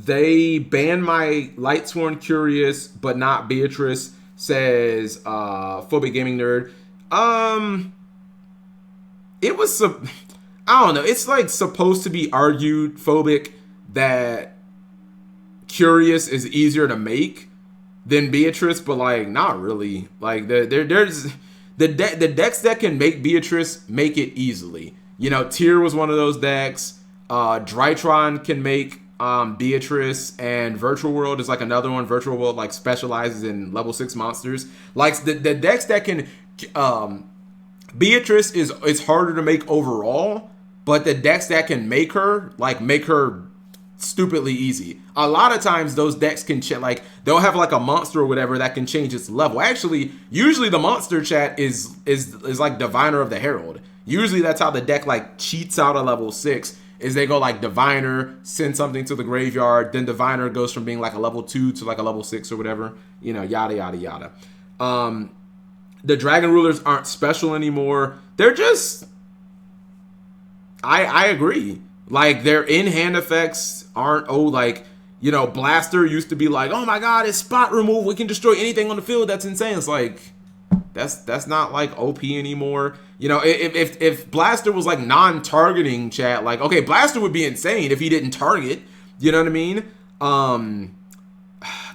they banned my Lightsworn Curious, but not Beatrice, says Phobic Gaming Nerd. It was I don't know. It's like supposed to be argued, Phobic, that Curious is easier to make than Beatrice, but like not really. Like there's the decks that can make Beatrice make it easily. You know, Tyr was one of those decks. Drytron can make Beatrice, and Virtual World is like another one. Virtual World like specializes in level 6 monsters. Like the decks that can Beatrice is it's harder to make overall, but the decks that can make her stupidly easy. A lot of times those decks can like they'll have like a monster or whatever that can change its level. Actually, usually the monster chat is like Diviner of the Herald. Usually that's how the deck like cheats out a level 6. Is they go like Diviner, send something to the graveyard, then Diviner goes from being like a level 2 to like a level 6 or whatever, you know, yada yada yada. The Dragon Rulers aren't special anymore. They're just I agree. Like their in-hand effects aren't like, you know, Blaster used to be like, oh my god, it's spot remove, we can destroy anything on the field. That's insane. It's like that's not like OP anymore. You know, if Blaster was like non-targeting, chat, like okay, Blaster would be insane if he didn't target. You know what I mean?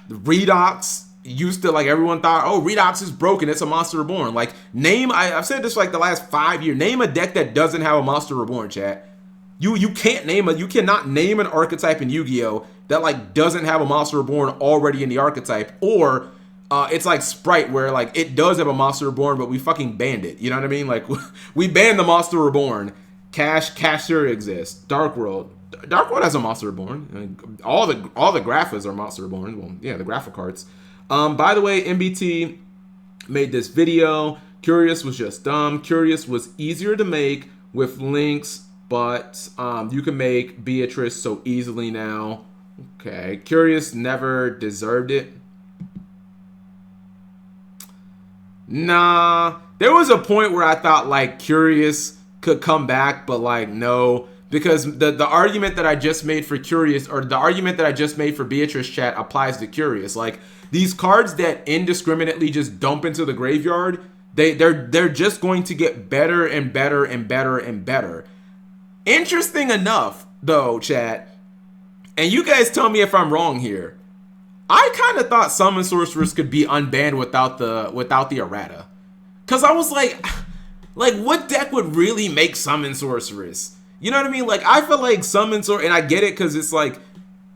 Redox used to like everyone thought, oh, Redox is broken, it's a Monster Reborn. Like I've said this for like the last 5 years. Name a deck that doesn't have a Monster Reborn, chat. You cannot name an archetype in Yu-Gi-Oh that like doesn't have a Monster Reborn already in the archetype, or it's like Sprite where like it does have a Monster Reborn but we fucking banned it. You know what I mean? Like we banned the Monster Reborn. Cashier exists. Dark World has a Monster Reborn. I mean, all the Graphas are Monster Reborn. Well, yeah, the Grapha cards. By the way, MBT made this video. Curious was just dumb. Curious was easier to make with links, but you can make Beatrice so easily now. Okay, Curious never deserved it. Nah, there was a point where I thought like Curious could come back, but like no, because the argument that I just made for Curious, or the argument that I just made for Beatrice, chat, applies to Curious. Like these cards that indiscriminately just dump into the graveyard, they're just going to get better and better and better and better. Interesting enough, though, chat, and you guys tell me if I'm wrong here, I kind of thought Summon Sorceress could be unbanned without the errata. Cause I was like what deck would really make Summon Sorceress? You know what I mean? Like I feel like Summon Sorceress, and I get it because it's like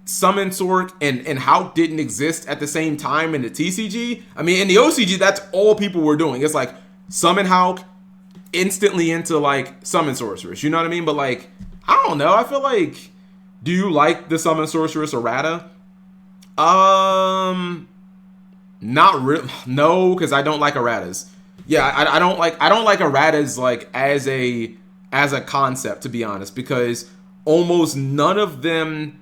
Summon Sorc and Hulk didn't exist at the same time in the TCG. I mean, in the OCG, that's all people were doing. It's like Summon Hulk, instantly into like Summon Sorceress. You know what I mean? But like, I don't know. I feel like, do you like the Summon Sorceress errata? Not really. No, because I don't like erratas. Yeah, I don't like erratas like as a concept, to be honest, because almost none of them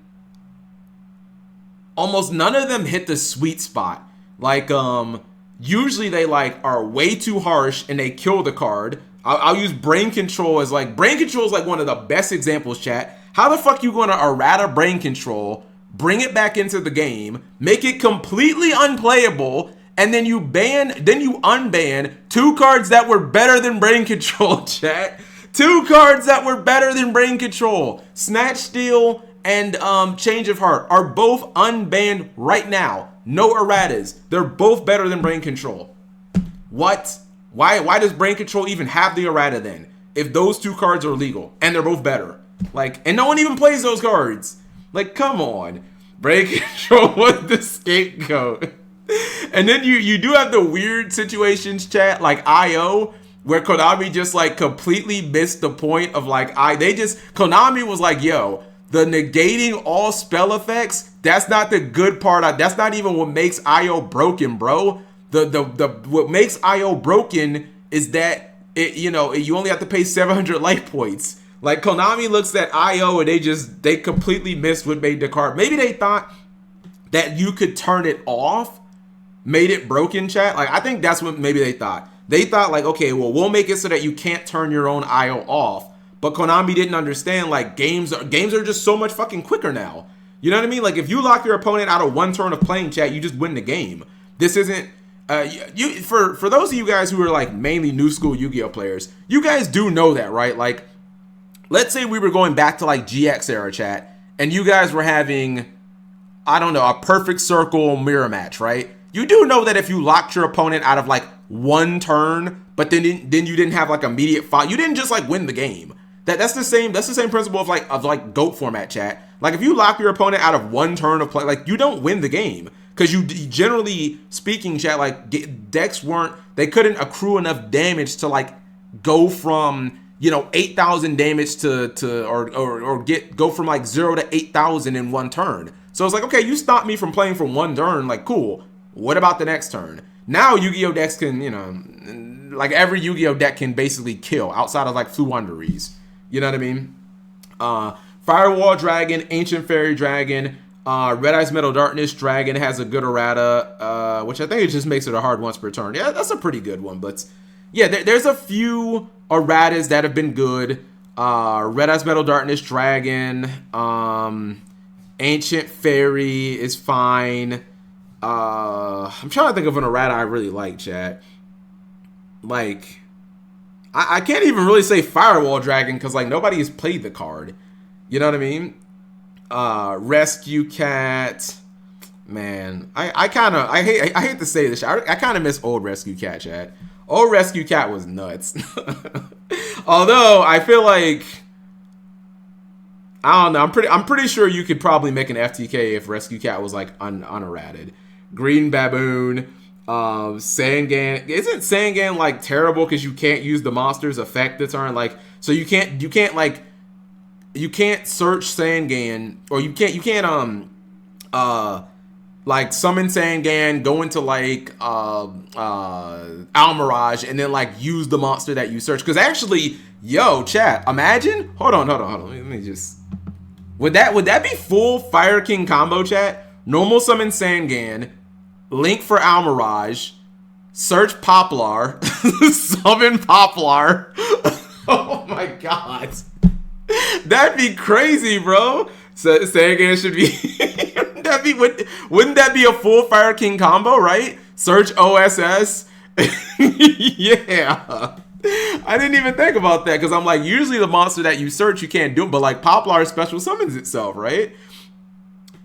hit the sweet spot. Like usually they like are way too harsh and they kill the card. I'll use Brain Control as like, Brain Control is like one of the best examples, chat. How the fuck you gonna errata Brain Control, bring it back into the game, make it completely unplayable, and then you unban 2 cards that were better than Brain Control, chat. 2 cards that were better than Brain Control. Snatch Steal and Change of Heart are both unbanned right now. No erratas. They're both better than Brain Control. What? Why does Brain Control even have the errata then? If those 2 cards are legal and they're both better. Like, and no one even plays those cards. Like, come on. Brain Control was the scapegoat. And then you do have the weird situations, chat, like IO, where Konami just like completely missed the point of like Konami was like, yo, the negating all spell effects, that's not the good part. That's not even what makes IO broken, bro. The what makes IO broken is that it, you know, you only have to pay 700 life points. Like Konami looks at IO and they completely missed what made the card. Maybe they thought that you could turn it off, made it broken, chat. Like I think that's what maybe they thought. They thought like, okay, well, we'll make it so that you can't turn your own IO off. But Konami didn't understand like games are just so much fucking quicker now. You know what I mean? Like, if you lock your opponent out of one turn of playing, chat, you just win the game. This isn't for those of you guys who are like mainly new school Yu-Gi-Oh players, you guys do know that, right? Like, let's say we were going back to like GX era, chat, and you guys were having, I don't know, a perfect circle mirror match, right? You do know that if you locked your opponent out of like one turn, but then you didn't have like immediate fight, you didn't just like win the game. That's the same principle of like GOAT format, chat. Like, if you lock your opponent out of one turn of play, like, you don't win the game. Because you generally speaking, chat, like, decks they couldn't accrue enough damage to like go from, you know, 8,000 damage to go from like 0 to 8,000 in one turn. So it's like, okay, you stopped me from playing from one turn, like, cool. What about the next turn? Now Yu-Gi-Oh decks can, you know, like, every Yu-Gi-Oh deck can basically kill outside of like Fluenderies. You know what I mean? Firewall Dragon, Ancient Fairy Dragon, Red Eyes Metal Darkness Dragon has a good errata, which I think it just makes it a hard once per turn. Yeah, that's a pretty good one. But yeah, there's a few erratas that have been good. Red Eyes Metal Darkness Dragon, Ancient Fairy is fine. I'm trying to think of an errata I really like, chat. Like, I can't even really say Firewall Dragon because like nobody has played the card. You know what I mean? Rescue Cat, man. I hate to say this. I kind of miss old Rescue Cat, chat. Old Rescue Cat was nuts. Although I feel like, I don't know. I'm pretty sure you could probably make an FTK if Rescue Cat was like unerrated. Green Baboon, Sangan. Isn't Sangan like terrible because you can't use the monster's effect this turn? Like, so you can't search Sangan, or you can't like summon Sangan, go into like Almirage, and then like use the monster that you search. Because actually, yo, chat, imagine. Hold on. Let me just. Would that be full Fire King combo, chat? Normal summon Sangan, link for Almirage, search Poplar, summon Poplar. Oh my god. That'd be crazy, bro. So Sangan should be wouldn't that be a full Fire King combo, right? Search OSS. Yeah. I didn't even think about that because I'm like, usually the monster that you search you can't do it, but like Poplar special summons itself, right?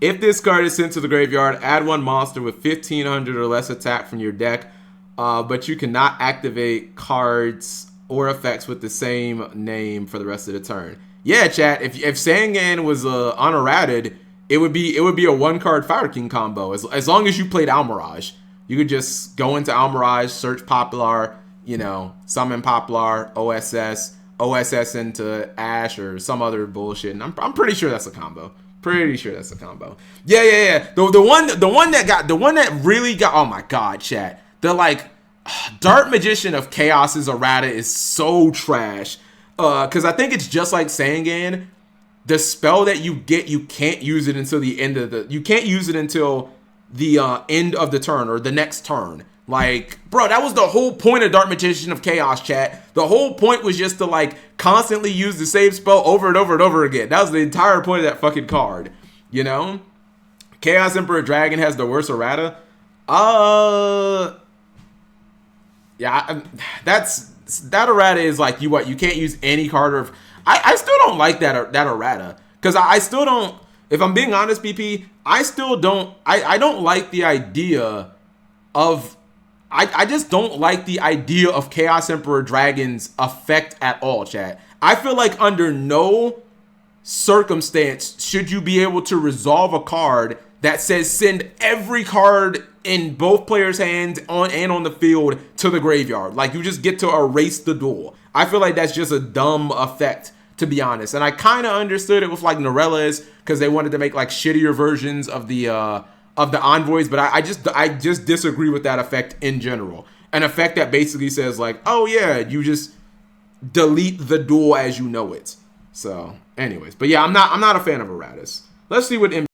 If this card is sent to the graveyard, add one monster with 1,500 or less attack from your deck, but you cannot activate cards or effects with the same name for the rest of the turn. Yeah, chat. If Sangan was unerrated, it would be a one card Fire King combo. As long as you played Almirage, you could just go into Almirage, search Poplar, you know, summon Poplar, OSS into Ash or some other bullshit. And I'm pretty sure that's a combo. Yeah. The one that really got. Oh my god, chat. The like Dark Magician of Chaos's errata is so trash. Because I think it's just like Sangan. The spell that you get, you can't use it until the end of the. You can't use it until the end of the turn or the next turn. Like, bro, that was the whole point of Dark Magician of Chaos, chat. The whole point was just to like constantly use the same spell over and over and over again. That was the entire point of that fucking card. You know, Chaos Emperor Dragon has the worst errata. Yeah, that errata is like you can't use any card or I still don't like that errata because I still don't. If I'm being honest, BP, I still don't. I don't like the idea of. I just don't like the idea of Chaos Emperor Dragon's effect at all, chat. I feel like under no circumstance should you be able to resolve a card that says send every card in both players' hands on the field to the graveyard. Like, you just get to erase the duel. I feel like that's just a dumb effect, to be honest. And I kind of understood it with like Norellas because they wanted to make like shittier versions of the envoys, but I just disagree with that effect in general. An effect that basically says like, oh yeah, you just delete the duel as you know it. So, anyways, but yeah, I'm not a fan of erratas. Let's see what